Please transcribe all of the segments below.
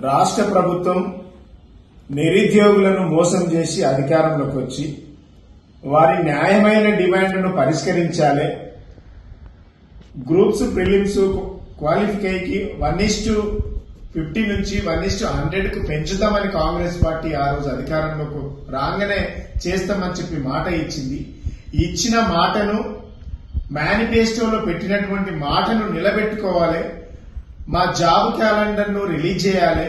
రాష్ట్ర ప్రభుత్వం నిరుద్యోగులను మోసం చేసి అధికారంలోకి వచ్చి వారి న్యాయమైన డిమాండ్లను పరిష్కరించాలి. గ్రూప్స్ ప్రిలిమ్స్ క్వాలిఫైకి 1:50 నుంచి 1:100కు పెంచుతామని కాంగ్రెస్ పార్టీ ఆ రోజు అధికారంలోకి రాగానే చేస్తామని చెప్పి మాట ఇచ్చింది. ఇచ్చిన మాటను మేనిఫెస్టోలో పెట్టినటువంటి మాటను నిలబెట్టుకోవాలి. మా జాబ్ క్యాలెండర్ ను రిలీజ్ చేయాలి,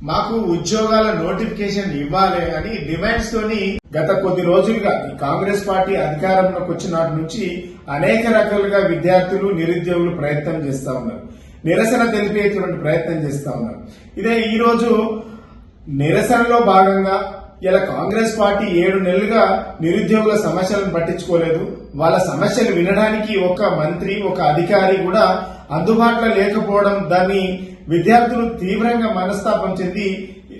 మాకు ఉద్యోగాల నోటిఫికేషన్ ఇవ్వాలి అని డిమాండ్స్ తోని గత కొద్ది రోజులుగా కాంగ్రెస్ పార్టీ అధికారంలోకి వచ్చిన నాటి నుంచి అనేక రకాలుగా విద్యార్థులు నిరుద్యోగులు ప్రయత్నం చేస్తా ఉన్నారు, నిరసన తెలిపేటువంటి ప్రయత్నం చేస్తా ఉన్నారు. ఇదే ఈ రోజు నిరసనలో భాగంగా ఇలా కాంగ్రెస్ పార్టీ 7 నెలలుగా నిరుద్యోగుల సమస్యలను పట్టించుకోలేదు. వాళ్ళ సమస్యలు వినడానికి ఒక మంత్రి ఒక అధికారి కూడా అందుబాటులో లేకపోవడం, దాన్ని విద్యార్థులు తీవ్రంగా మనస్తాపం చెంది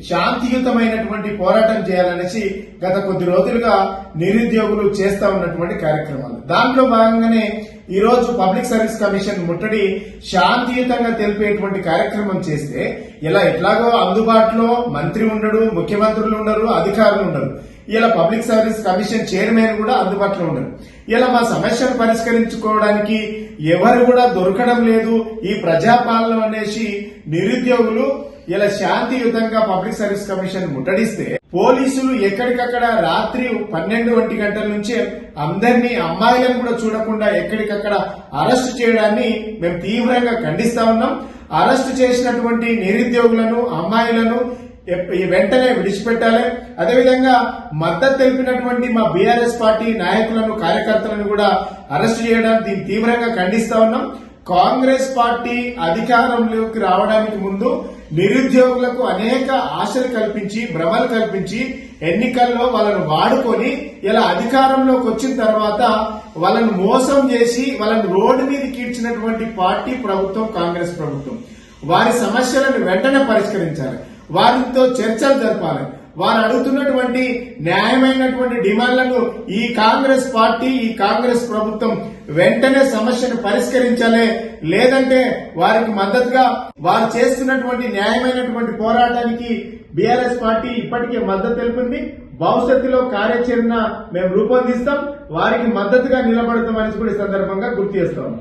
శాంతియుతమైనటువంటి పోరాటం చేయాలనేసి గత కొద్ది రోజులుగా నిరుద్యోగులు చేస్తా ఉన్నటువంటి కార్యక్రమాలు. దాంట్లో భాగంగానే ఈ రోజు పబ్లిక్ సర్వీస్ కమిషన్ ముట్టడి శాంతియుతంగా తెలిపేటువంటి కార్యక్రమం చేస్తే ఇలా ఎట్లాగో అందుబాటులో మంత్రి ఉండడు, ముఖ్యమంత్రులు ఉండరు, అధికారులు ఉండరు. ఇలా పబ్లిక్ సర్వీస్ కమిషన్ చైర్మన్ కూడా అందుబాటులో ఉండరు. ఇలా మా సమస్యను పరిష్కరించుకోవడానికి ఎవరు కూడా దొరకడం లేదు. ఈ ప్రజాపాలన అనేసి నిరుద్యోగులు ఇలా శాంతియుతంగా పబ్లిక్ సర్వీస్ కమిషన్ ముట్టడిస్తే పోలీసులు ఎక్కడికక్కడ రాత్రి 12 గంటల నుంచే అందరినీ అమ్మాయిలను కూడా చూడకుండా ఎక్కడికక్కడ అరెస్టు చేయడాన్ని మేము తీవ్రంగా ఖండిస్తా ఉన్నాం. అరెస్టు చేసినటువంటి నిరుద్యోగులను అమ్మాయిలను వెంటనే విడిచిపెట్టాలి. అదేవిధంగా మద్దతు తెలిపినటువంటి మా బీఆర్ఎస్ పార్టీ నాయకులను కార్యకర్తలను కూడా అరెస్టు చేయడం దీన్ని తీవ్రంగా ఖండిస్తా ఉన్నాం. కాంగ్రెస్ పార్టీ అధికారంలోకి రావడానికి ముందు నిరుద్యోగులకు అనేక ఆశలు కల్పించి భ్రమలు కల్పించి ఎన్నికల్లో వాళ్ళను వాడుకొని ఇలా అధికారంలోకి వచ్చిన తర్వాత వాళ్ళను మోసం చేసి వాళ్ళని రోడ్డు మీద కీడ్చినటువంటి పార్టీ ప్రభుత్వం కాంగ్రెస్ ప్రభుత్వం. వారి సమస్యలను వెంటనే పరిష్కరించాలి, వారితో చర్చలు జరపాలి. వారు అడుగుతున్నటువంటి న్యాయమైనటువంటి డిమాండ్లను ఈ కాంగ్రెస్ పార్టీ ఈ కాంగ్రెస్ ప్రభుత్వం వెంటనే సమస్యను పరిష్కరించాలి. లేదంటే వారికి మద్దతుగా వారు చేస్తున్నటువంటి న్యాయమైనటువంటి పోరాటానికి బీఆర్ఎస్ పార్టీ ఇప్పటికే మద్దతు తెలిపింది. భవిష్యత్తులో కార్యాచరణ మేము రూపొందిస్తాం, వారికి మద్దతుగా నిలబడతామని కూడా ఈ సందర్భంగా గుర్తు చేస్తాం.